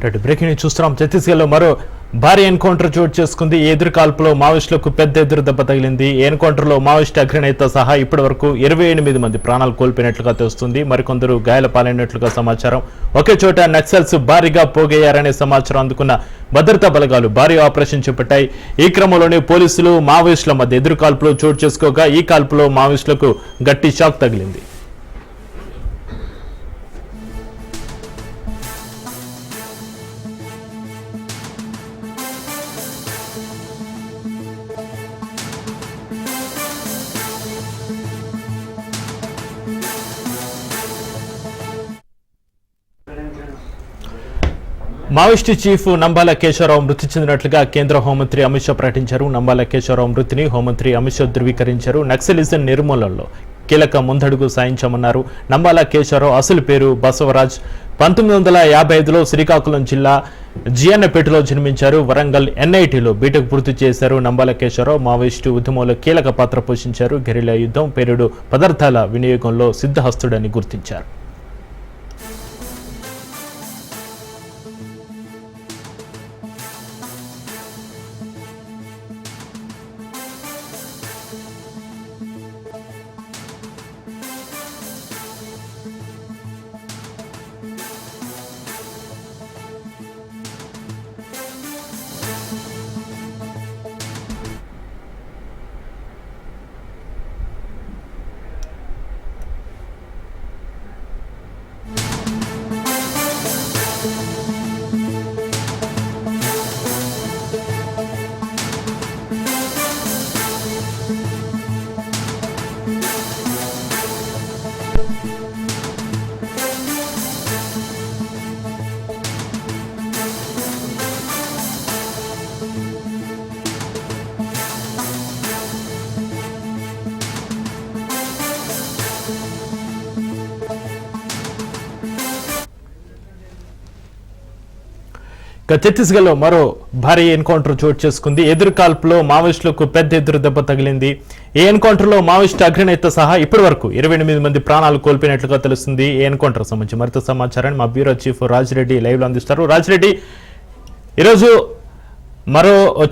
Breaking news చూస్తున్నాం. ఛత్తీస్గఢ్లో మరో భారీ ఎన్కౌంటర్ చోటు చేసుకుంది. ఎదురు కాల్పులో మావోయిస్టులకు పెద్ద ఎదురు దెబ్బ తగిలింది. ఎన్కౌంటర్లో మావోయిస్టు అగ్రనేత సహా ఇప్పటి వరకు 28 మంది ప్రాణాలు కోల్పోయినట్లుగా తెలుస్తుంది. మరికొందరు గాయాల పాలైనట్లుగా సమాచారం. ఒకే చోట నక్సల్స్ భారీగా పోగయ్యారనే సమాచారం అందుకున్న భద్రతా బలగాలు భారీ ఆపరేషన్ చేపట్టాయి. ఈ క్రమంలోనే పోలీసులు మావోయిస్టుల మధ్య ఎదురు కాల్పులు చోటు చేసుకోగా ఈ కాల్పులో మావోయిస్టులకు గట్టి షాక్ తగిలింది. మావోయిస్టు చీఫ్ నంబాల కేశవరావు మృతి చెందినట్లుగా కేంద్ర హోంమంత్రి అమిత్ షా ప్రకటించారు. నంబాల కేశవరావు మృతిని హోంమంత్రి అమిత్ షా ధృవీకరించారు. నక్సలిజం నిర్మూలనలో కీలక ముందడుగు సాయించామన్నారు. నంబాల కేశవరావు అసలు పేరు బసవరాజ్. 1955లో శ్రీకాకుళం జిల్లా జియన్నపేటలో జన్మించారు. వరంగల్ ఎన్ఐటీలో బీటెక్ పూర్తి చేశారు. నంబాల కేశవరావు మావోయిస్టు ఉద్యమంలో కీలక పాత్ర పోషించారు. గెరిల్లా యుద్ధం, పేలుడు పదార్థాల వినియోగంలో సిద్ధహస్తుడని గుర్తించారు. ఛత్తీస్గఢ్లో మరో భారీ ఎన్కౌంటర్ చోటు చేసుకుంది. ఎదురు కాల్పులో మావోయిస్టులకు పెద్ద ఎదురు దెబ్బ తగిలింది. ఈ ఎన్కౌంటర్లో మావోయిస్టు అగ్రనేత సహా ఇప్పటి వరకు 28 మంది ప్రాణాలు కోల్పోయినట్లుగా తెలుస్తుంది. ఈ ఎన్కౌంటర్ సంబంధించి మరింత సమాచారాన్ని మా బ్యూరో చీఫ్ రాజిరెడ్డి లైవ్ లో అందిస్తారు. రాజిరెడ్డి, ఈరోజు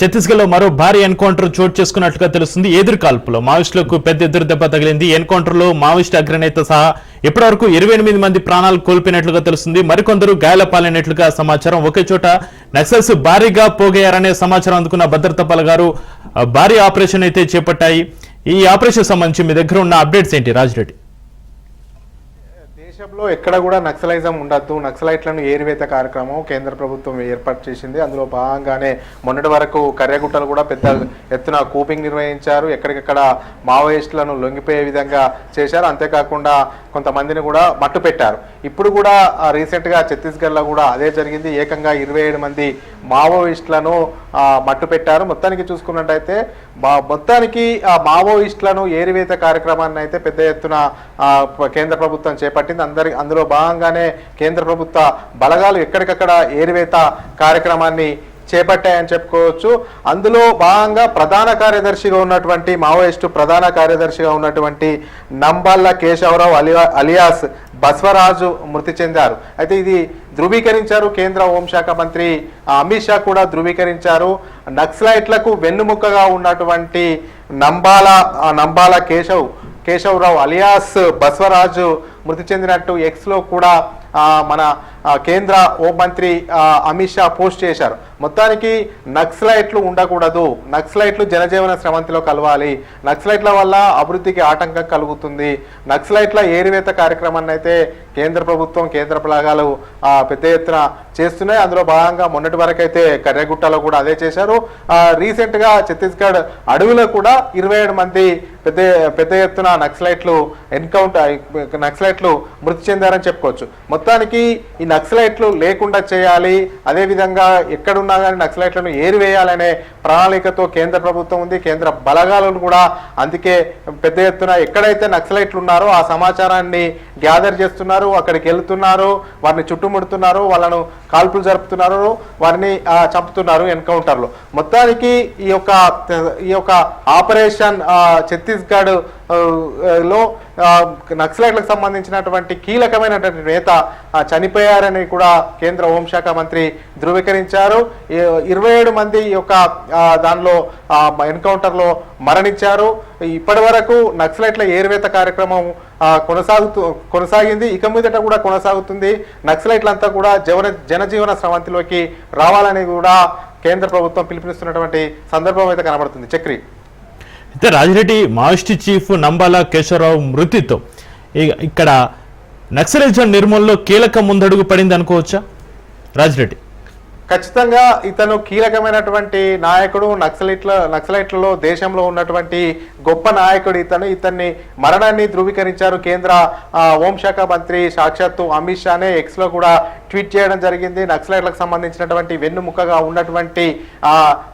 ఛత్తీస్గఢ్లో మరో భారీ ఎన్కౌంటర్ చోటు చేసుకున్నట్లుగా తెలుస్తుంది. ఎదురు కాల్పులో మావోయిస్టులకు పెద్ద ఎదురు దెబ్బ తగిలింది. ఎన్కౌంటర్లో మావోయిస్టు అగ్రనేత సహా ఇప్పటి వరకు 28 మంది ప్రాణాలు కోల్పోయినట్లుగా తెలుస్తుంది. మరికొందరు గాయాల పాలైనట్లుగా సమాచారం. ఒకే చోట నక్సల్స్ భారీగా పోగయ్యారనే సమాచారం అందుకున్న భద్రతా బలగాలు భారీ ఆపరేషన్ అయితే చేపట్టాయి. ఈ ఆపరేషన్ సంబంధించి మీ దగ్గర ఉన్న అప్డేట్స్ ఏంటి రాజిరెడ్డి? దేశంలో ఎక్కడ కూడా నక్సలైజం ఉండద్దు, నక్సలైట్లను ఏరివేత కార్యక్రమం కేంద్ర ప్రభుత్వం ఏర్పాటు చేసింది. అందులో భాగంగానే మొన్నటి వరకు కర్యాగుట్టలు కూడా పెద్ద ఎత్తున కూపింగ్ నిర్వహించారు. ఎక్కడికక్కడ మావోయిస్టులను లొంగిపోయే విధంగా చేశారు. అంతేకాకుండా కొంతమందిని కూడా మట్టు పెట్టారు. ఇప్పుడు కూడా రీసెంట్గా ఛత్తీస్గఢ్లో కూడా అదే జరిగింది. ఏకంగా 27 మంది మావోయిస్టులను మట్టు పెట్టారు. మొత్తానికి చూసుకున్నట్టయితే మొత్తానికి ఆ మావోయిస్టులను ఏరివేత కార్యక్రమాన్ని అయితే పెద్ద ఎత్తున కేంద్ర ప్రభుత్వం చేపట్టింది. అందులో భాగంగానే కేంద్ర ప్రభుత్వ బలగాలు ఎక్కడికక్కడ ఏరివేత కార్యక్రమాన్ని చేపట్టాయని చెప్పుకోవచ్చు. అందులో భాగంగా ప్రధాన కార్యదర్శిగా ఉన్నటువంటి మావోయిస్టు ప్రధాన కార్యదర్శిగా ఉన్నటువంటి నంబాల కేశవరావు అలియాస్ బస్వరాజు మృతి చెందారు. అయితే ఇది ధృవీకరించారు కేంద్ర హోంశాఖ మంత్రి అమిత్ షా కూడా ధృవీకరించారు. నక్సలైట్లకు వెన్నుముక్కగా ఉన్నటువంటి నంబాల కేశవరావు అలియాస్ బస్వరాజు మృతి చెందినట్టు ఎక్స్లో కూడా మన కేంద్ర హోంమంత్రి అమిత్ షా పోస్ట్ చేశారు. మొత్తానికి నక్సలైట్లు ఉండకూడదు, నక్సలైట్లు జనజీవన స్రవంతిలో కలవాలి, నక్సలైట్ల వల్ల అభివృద్ధికి ఆటంకం కలుగుతుంది, నక్సలైట్ల ఏరివేత కార్యక్రమాన్ని అయితే కేంద్ర ప్రభుత్వం కేంద్ర బలగాలు పెద్ద ఎత్తున చేస్తున్నాయి. అందులో భాగంగా మొన్నటి వరకు అయితే కర్యాగుట్టలో కూడా అదే చేశారు. రీసెంట్గా ఛత్తీస్గఢ్ అడవిలో కూడా 27 మంది పెద్ద ఎత్తున నక్సలైట్లు మృతి చెందారని చెప్పుకోవచ్చు. మొత్తానికి ఈ నక్సలైట్లు లేకుండా చేయాలి, అదేవిధంగా ఎక్కడున్నా కానీ నక్సలైట్లను ఏరివేయాలనే ప్రణాళికతో కేంద్ర ప్రభుత్వం ఉంది. కేంద్ర బలగాలను కూడా అందుకే పెద్ద ఎత్తున ఎక్కడైతే నక్సలైట్లు ఉన్నారో ఆ సమాచారాన్ని గ్యాదర్ చేస్తున్నారు, అక్కడికి వెళ్తున్నారు, వారిని చుట్టుముడుతున్నారు, వాళ్ళను కాల్పులు జరుపుతున్నారు, వారిని చంపుతున్నారు ఎన్కౌంటర్లో. మొత్తానికి ఈ యొక్క ఆపరేషన్ ఛత్తీస్గఢ్ లో నక్సలైట్లకు సంబంధించినటువంటి కీలకమైనటువంటి నేత చనిపోయారని కూడా కేంద్ర హోంశాఖ మంత్రి ధృవీకరించారు. 27 మంది ఈ యొక్క దానిలో ఎన్కౌంటర్ లో మరణించారు. ఇప్పటి వరకు నక్సలైట్ల ఏరువేత కార్యక్రమం కొనసాగింది, ఇక మీదట కూడా కొనసాగుతుంది. నక్సలైట్లంతా కూడా జనజీవన స్రవంతిలోకి రావాలని కూడా కేంద్ర ప్రభుత్వం పిలుపునిస్తున్నటువంటి సందర్భం అయితే కనబడుతుంది. చక్రి, అయితే రాజిరెడ్డి మావోయిస్టు చీఫ్ నంబాల కేశవరావు మృతితో ఇక్కడ నక్సలిజం నిర్మూలనలో కీలక ముందడుగు పడింది అనుకోవచ్చా రాజిరెడ్డి? ఖచ్చితంగా ఇతను కీలకమైనటువంటి నాయకుడు. నక్సలైట్లలో దేశంలో ఉన్నటువంటి గొప్ప నాయకుడు ఇతన్ని మరణాన్ని ధృవీకరించారు కేంద్ర హోంశాఖ మంత్రి సాక్షాత్తు అమిత్ షానే ఎక్స్ లో కూడా ట్వీట్ చేయడం జరిగింది. నక్సలైట్లకు సంబంధించినటువంటి వెన్నుముక్కగా ఉన్నటువంటి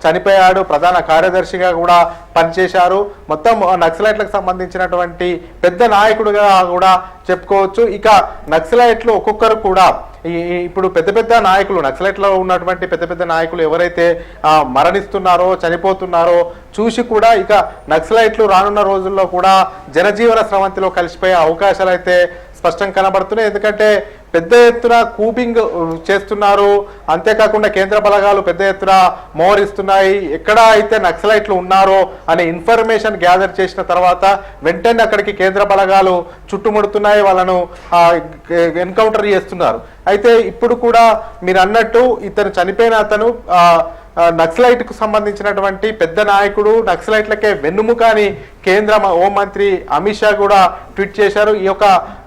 చనిపోయాడు, ప్రధాన కార్యదర్శిగా కూడా పనిచేశారు. మొత్తం నక్సలైట్లకు సంబంధించినటువంటి పెద్ద నాయకుడుగా కూడా చెప్పుకోవచ్చు. ఇక నక్సలైట్లు ఒక్కొక్కరు కూడా ఇప్పుడు పెద్ద నాయకులు, నక్సలైట్లో ఉన్నటువంటి పెద్ద నాయకులు ఎవరైతే మరణిస్తున్నారో చనిపోతున్నారో చూసి కూడా ఇక నక్సలైట్లు రానున్న రోజుల్లో కూడా జనజీవన స్రవంతిలో కలిసిపోయే అవకాశాలు అయితే స్పష్టం కనబడుతున్నాయి. ఎందుకంటే పెద్ద ఎత్తున కూపింగ్ చేస్తున్నారు, అంతేకాకుండా కేంద్ర బలగాలు పెద్ద ఎత్తున మోహరిస్తున్నాయి. ఎక్కడ అయితే నక్సలైట్లు ఉన్నారో అనే ఇన్ఫర్మేషన్ గ్యాదర్ చేసిన తర్వాత వెంటనే అక్కడికి కేంద్ర బలగాలు చుట్టుముడుతున్నాయి, వాళ్ళను ఎన్కౌంటర్ చేస్తున్నారు. అయితే ఇప్పుడు కూడా మీరు అన్నట్టు ఇతను చనిపోయిన అతను నక్సలైట్ కు సంబంధించినటువంటి పెద్ద నాయకుడు, నక్సలైట్లకే వెన్నుముక అని కేంద్ర హోంమంత్రి అమిత్ షా కూడా ట్వీట్ చేశారు. ఈ యొక్క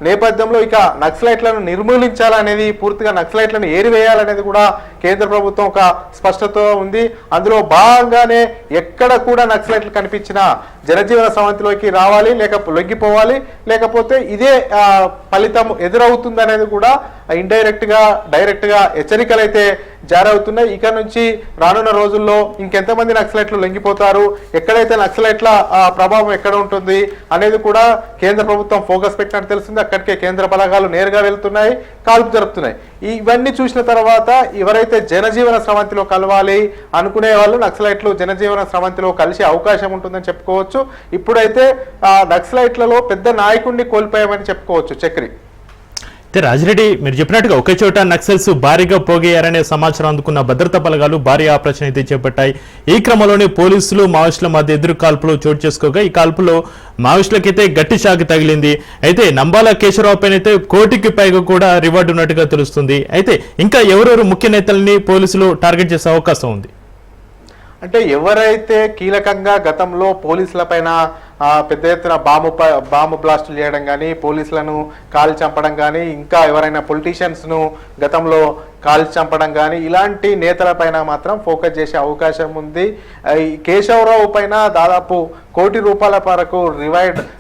నేపథ్యంలో ఇక నక్సలైట్లను నిర్మూలించాలనేది, పూర్తిగా నక్సలైట్లను ఏరివేయాలనేది కూడా కేంద్ర ప్రభుత్వం ఒక స్పష్టత ఉంది. అందులో భాగంగానే ఎక్కడ కూడా నక్సలైట్లు కనిపించినా జనజీవన స్రవంతిలోకి రావాలి, లొంగిపోవాలి, లేకపోతే ఇదే ఫలితం ఎదురవుతుంది అనేది కూడా ఇండైరెక్ట్ గా డైరెక్ట్ గా హెచ్చరికలు అయితే జారీ అవుతున్నాయి. ఇక నుంచి రానున్న రోజుల్లో ఇంకెంతమంది నక్సలైట్లు లొంగిపోతారు, ఎక్కడైతే నక్సలైట్ల ప్రభావం ఎక్కడ ఉంటుంది అనేది కూడా కేంద్ర ప్రభుత్వం ఫోకస్ పెట్టినట్టు తెలుస్తుంది. అక్కడికే కేంద్ర బలగాలు నేరుగా వెళ్తున్నాయి, కాల్పు జరుపుతున్నాయి. ఇవన్నీ చూసిన తర్వాత ఎవరైతే జనజీవన స్రవంతిలో కలవాలి అనుకునే వాళ్ళు నక్సలైట్లు జనజీవన స్రవంతిలో కలిసే అవకాశం ఉంటుందని చెప్పుకోవచ్చు. ఇప్పుడైతే నక్సలైట్లలో పెద్ద నాయకుడిని కోల్పోయామని చెప్పుకోవచ్చు. చక్రి, అయితే రాజిరెడ్డి మీరు చెప్పినట్టుగా ఒకే చోట నక్సల్స్ భారీగా పోగయ్యారనే సమాచారం అందుకున్న భద్రతా బలగాలు భారీ ఆపరేషన్ అయితే చేపట్టాయి. ఈ క్రమంలోనే పోలీసులు మావోయిస్టుల మధ్య ఎదురు కాల్పులు చోటు చేసుకోగా ఈ కాల్పులో మావోయిస్టులకైతే గట్టి షాక్ తగిలింది. అయితే నంబాల కేశవరావు పైన అయితే 1 కోటికి పైగా కూడా రివార్డు ఉన్నట్టుగా తెలుస్తుంది. అయితే ఇంకా ఎవరెవరు ముఖ్య నేతల్ని పోలీసులు టార్గెట్ చేసే అవకాశం ఉంది? అంటే ఎవరైతే కీలకంగా గతంలో పోలీసుల పైన పెద్ద ఎత్తున బాంబు బ్లాస్టులు చేయడం కానీ, పోలీసులను కాల్చి చంపడం కానీ, ఇంకా ఎవరైనా పొలిటీషియన్స్ను గతంలో కాల్చి చంపడం కానీ, ఇలాంటి నేతలపైన మాత్రం ఫోకస్ చేసే అవకాశం ఉంది. ఈ కేశవరావు పైన దాదాపు 1 కోటి రూపాయల వరకు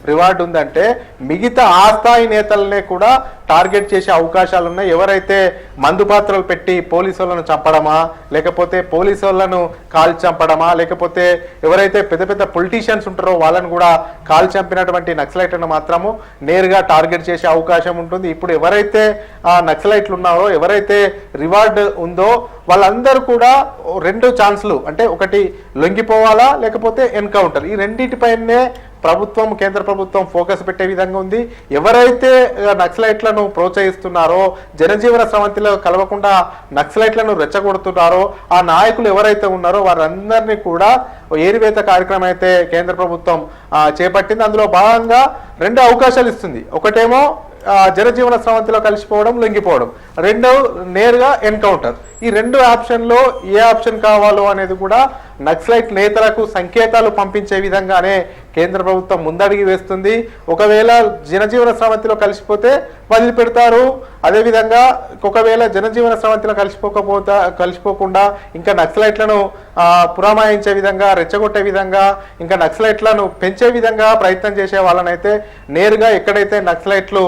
రివార్డు ఉందంటే మిగతా ఆ స్థాయి నేతలనే కూడా టార్గెట్ చేసే అవకాశాలు ఉన్నాయి. ఎవరైతే మందు పాత్రలు పెట్టి పోలీసు వాళ్ళను చంపడమా, లేకపోతే పోలీసు వాళ్ళను కాల్చి చంపడమా, లేకపోతే ఎవరైతే పెద్ద పొలిటీషియన్స్ ఉంటారో వాళ్ళను కూడా కాల్ చంపినటువంటి నక్సలైట్లను మాత్రము నేరుగా టార్గెట్ చేసే అవకాశం ఉంటుంది. ఇప్పుడు ఎవరైతే నక్సలైట్లు ఉన్నారో, ఎవరైతే రివార్డ్ ఉందో వాళ్ళందరూ కూడా 2 ఛాన్స్లు, అంటే ఒకటి లొంగిపోవాలా లేకపోతే ఎన్కౌంటర్, ఈ రెండింటిపైనే కేంద్ర ప్రభుత్వం ఫోకస్ పెట్టే విధంగా ఉంది. ఎవరైతే నక్సలైట్లను ప్రోత్సహిస్తున్నారో, జనజీవన స్రవంతిలో కలవకుండా నక్సలైట్లను రెచ్చగొడుతున్నారో ఆ నాయకులు ఎవరైతే ఉన్నారో వారందరినీ కూడా ఏరివేత కార్యక్రమం అయితే కేంద్ర ప్రభుత్వం చేపట్టింది. అందులో భాగంగా 2 అవకాశాలు ఇస్తుంది. ఒకటేమో జనజీవన స్రవంతిలో కలిసిపోవడం, లొంగిపోవడం, 2 నేరుగా ఎన్కౌంటర్. ఈ 2 ఆప్షన్లో ఏ ఆప్షన్ కావాలో అనేది కూడా నక్సలైట్ నేతలకు సంకేతాలు పంపించే విధంగానే కేంద్ర ప్రభుత్వం ముందడిగి వేస్తుంది. ఒకవేళ జనజీవన స్రవంతిలో కలిసిపోతే వదిలిపెడతారు, అదేవిధంగా ఒకవేళ జనజీవన స్రవంతిలో కలిసిపోకుండా ఇంకా నక్సలైట్లను పురమాయించే విధంగా, రెచ్చగొట్టే విధంగా, ఇంకా నక్సలైట్లను పెంచే విధంగా ప్రయత్నం చేసే వాళ్ళనైతే నేరుగా ఎక్కడైతే నక్సలైట్లు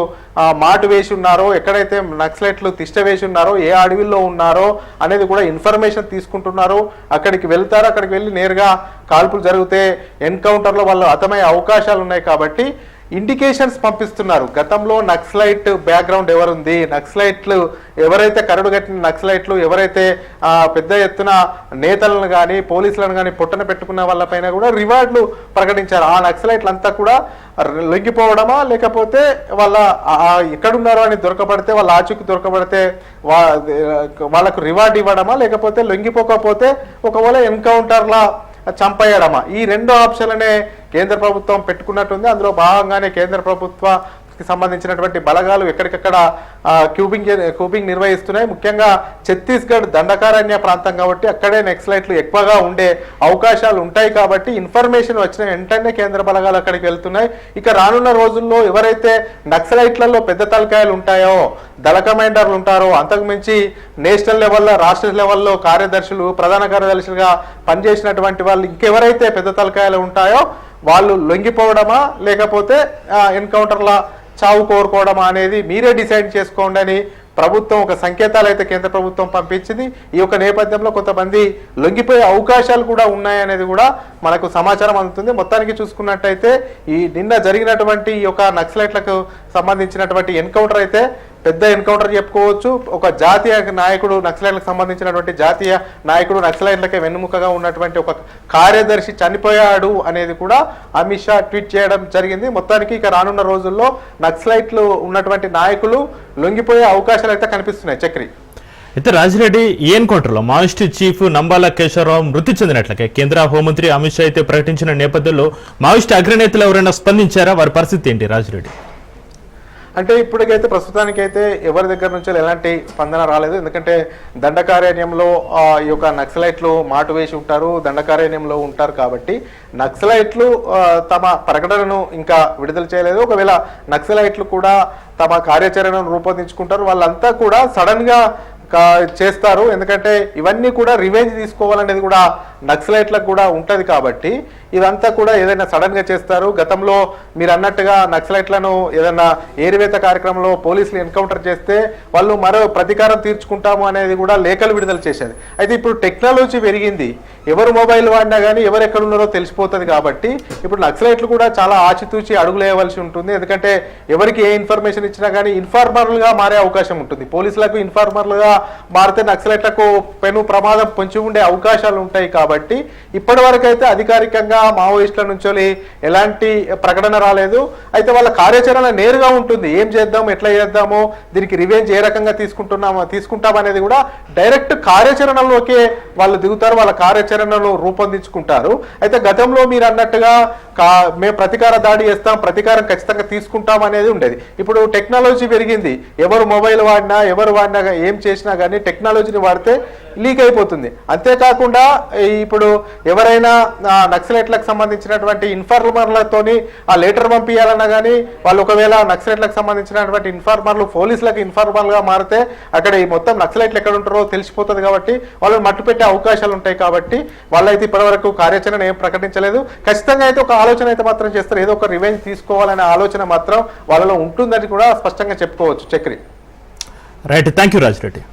మాటు వేసి ఉన్నారో, ఎక్కడైతే నక్సలైట్లు తిష్ట వేసి ఉన్నారో, ఏ అడవిలో ఉన్నారో అనేది కూడా ఇన్ఫర్మేషన్ తీసుకుంటున్నారు. అక్కడికి వెళ్తారు, అక్కడికి వెళ్ళి నేరుగా కాల్పులు జరిగితే ఎన్కౌంటర్లో వాళ్ళు హతమయ్యే అవకాశాలు ఉన్నాయి. కాబట్టి ఇండికేషన్స్ పంపిస్తున్నారు. గతంలో నక్సలైట్ బ్యాక్గ్రౌండ్ ఎవరుంది, నక్సలైట్లు ఎవరైతే కరడు కట్టిన నక్సలైట్లు ఎవరైతే పెద్ద ఎత్తున నేతలను కానీ పోలీసులను కానీ పొట్టన పెట్టుకున్న వాళ్ళపైన కూడా రివార్డులు ప్రకటించారు. ఆ నక్సలైట్లంతా కూడా లొంగిపోవడమా, లేకపోతే వాళ్ళ ఎక్కడున్నారో అని దొరకబడితే వాళ్ళ ఆచూకి దొరకబడితే వాళ్ళకు రివార్డు ఇవ్వడమా, లేకపోతే లొంగిపోకపోతే ఒకవేళ ఎన్కౌంటర్లా చంపేయడమా, ఈ రెండు ఆప్షన్లనే కేంద్ర ప్రభుత్వం పెట్టుకున్నట్టుంది. అందులో భాగంగానే కేంద్ర ప్రభుత్వానికి సంబంధించినటువంటి బలగాలు ఎక్కడికక్కడ కూపింగ్ నిర్వహిస్తున్నాయి. ముఖ్యంగా ఛత్తీస్గఢ్ దండకారణ్య ప్రాంతం కాబట్టి అక్కడే నక్సలైట్లు ఎక్కువగా ఉండే అవకాశాలు ఉంటాయి. కాబట్టి ఇన్ఫర్మేషన్ వచ్చిన వెంటనే కేంద్ర బలగాలు అక్కడికి వెళ్తున్నాయి. ఇక రానున్న రోజుల్లో ఎవరైతే నక్సలైట్లలో పెద్ద తలకాయలు ఉంటాయో, దళ కమాండర్లు ఉంటారో, అంతకుమించి నేషనల్ లెవెల్లో రాష్ట్ర లెవెల్లో కార్యదర్శులు ప్రధాన కార్యదర్శులుగా పనిచేసినటువంటి వాళ్ళు ఇంకెవరైతే పెద్ద తలకాయలు ఉంటాయో వాళ్ళు లొంగిపోవడమా, లేకపోతే ఎన్కౌంటర్ల చావు కోరుకోవడమా అనేది మీరే డిసైడ్ చేసుకోండి అని ప్రభుత్వం ఒక సంకేతాలు అయితే కేంద్ర ప్రభుత్వం పంపించింది. ఈ యొక్క నేపథ్యంలో కొంతమంది లొంగిపోయే అవకాశాలు కూడా ఉన్నాయనేది కూడా మనకు సమాచారం అందుతుంది. మొత్తానికి చూసుకున్నట్టయితే ఈ నిన్న జరిగినటువంటి ఈ యొక్క నక్సలైట్లకు సంబంధించినటువంటి ఎన్కౌంటర్ అయితే పెద్ద ఎన్కౌంటర్ చెప్పుకోవచ్చు. ఒక జాతీయ నాయకుడు, నక్సలైట్లకు సంబంధించినటువంటి జాతీయ నాయకుడు, నక్సలైట్లకే వెన్నుముకగా ఉన్నటువంటి ఒక కార్యదర్శి చనిపోయాడు అనేది కూడా అమిత్ షా ట్వీట్ చేయడం జరిగింది. మొత్తానికి ఇక రానున్న రోజుల్లో నక్సలైట్లు ఉన్నటువంటి నాయకులు లొంగిపోయే అవకాశాలు అయితే కనిపిస్తున్నాయి. చక్రి అయితే రాజిరెడ్డి ఈ ఎన్కౌంటర్లో మావోయిస్ట్ చీఫ్ నంబాల కేశవరావు మృతి చెందినట్లకే కేంద్ర హోంమంత్రి అమిత్ షా అయితే ప్రకటించిన నేపథ్యంలో మావోయిస్ట్ అగ్రనేతలు ఎవరైనా స్పందించారా? వారి పరిస్థితి ఏంటి రాజిరెడ్డి? అంటే ఇప్పటికైతే ప్రస్తుతానికైతే ఎవరి దగ్గర నుంచి ఎలాంటి స్పందన రాలేదు. ఎందుకంటే దండకారణ్యంలో ఈ యొక్క నక్సలైట్లు మాటు వేసి ఉంటారు, దండకారణ్యంలో ఉంటారు. కాబట్టి నక్సలైట్లు తమ ప్రకటనను ఇంకా విడుదల చేయలేదు. ఒకవేళ నక్సలైట్లు కూడా తమ కార్యాచరణను రూపొందించుకుంటారు. వాళ్ళంతా కూడా సడన్ గా చేస్తారు. ఎందుకంటే ఇవన్నీ కూడా రివెంజ్ తీసుకోవాలనేది కూడా నక్సలైట్లకు కూడా ఉంటది. కాబట్టి ఇదంతా కూడా ఏదైనా సడన్ గా చేస్తారు. గతంలో మీరు అన్నట్టుగా నక్సలైట్లను ఏదైనా ఏరివేత కార్యక్రమంలో పోలీసులు ఎన్కౌంటర్ చేస్తే వాళ్ళు మరో ప్రతీకారం తీర్చుకుంటాము అనేది కూడా లేఖలు విడుదల చేసేది. అయితే ఇప్పుడు టెక్నాలజీ పెరిగింది, ఎవరు మొబైల్ వాడినా కానీ ఎవరు ఎక్కడ ఉన్నారో తెలిసిపోతుంది. కాబట్టి ఇప్పుడు నక్సలైట్లు కూడా చాలా ఆచితూచి అడుగులేయవలసి ఉంటుంది. ఎందుకంటే ఎవరికి ఏ ఇన్ఫర్మేషన్ ఇచ్చినా కానీ ఇన్ఫార్మర్లుగా మారే అవకాశం ఉంటుంది. పోలీసులకు ఇన్ఫార్మర్లుగా మారితే నక్సలైట్లకు పెను ప్రమాదం పొంచి ఉండే అవకాశాలు ఉంటాయి. కాబట్టి ఇప్పటి వరకు అయితే అధికారికంగా మావోయిస్టుల నుంచి ఎలాంటి ప్రకటన రాలేదు. అయితే వాళ్ళ కార్యాచరణ నేరుగా ఉంటుంది. ఏం చేద్దాం, ఎట్లా చేద్దామో, దీనికి రివెంజ్ ఏ రకంగా తీసుకుంటాం అనేది కూడా డైరెక్ట్ కార్యాచరణలోకే వాళ్ళు దిగుతారు, వాళ్ళ కార్యాచరణను రూపొందించుకుంటారు. అయితే గతంలో మీరు అన్నట్టుగా మేము ప్రతీకార దాడి చేస్తాం, ప్రతీకారం ఖచ్చితంగా తీసుకుంటాం అనేది ఉండేది. ఇప్పుడు టెక్నాలజీ పెరిగింది. ఎవరు మొబైల్ వాడినా, ఎవరు వాడినా, ఏం చేసినా కానీ టెక్నాలజీని వాడితే లీక్ అయిపోతుంది. అంతేకాకుండా ఇప్పుడు ఎవరైనా నక్సలైట్లకు సంబంధించినటువంటి ఇన్ఫార్మర్లతోని ఆ లెటర్ పంపించాలన్నా కానీ వాళ్ళు ఒకవేళ నక్సలైట్లకు సంబంధించినటువంటి ఇన్ఫార్మర్లు పోలీసులకు ఇన్ఫార్మర్గా మారితే అక్కడ ఈ మొత్తం నక్సలైట్లు ఎక్కడ ఉంటారో తెలిసిపోతుంది. కాబట్టి వాళ్ళని మట్టు పెట్టే అవకాశాలు ఉంటాయి. కాబట్టి వాళ్ళైతే ఇప్పటివరకు కార్యాచరణ ఏం ప్రకటించలేదు. ఖచ్చితంగా అయితే ఒక ఆలోచన అయితే మాత్రం చేస్తారు. ఏదో ఒక రివెంజ్ తీసుకోవాలనే ఆలోచన మాత్రం వాళ్ళలో ఉంటుందని కూడా స్పష్టంగా చెప్పుకోవచ్చు. Chakri right, thank you Rajireddy.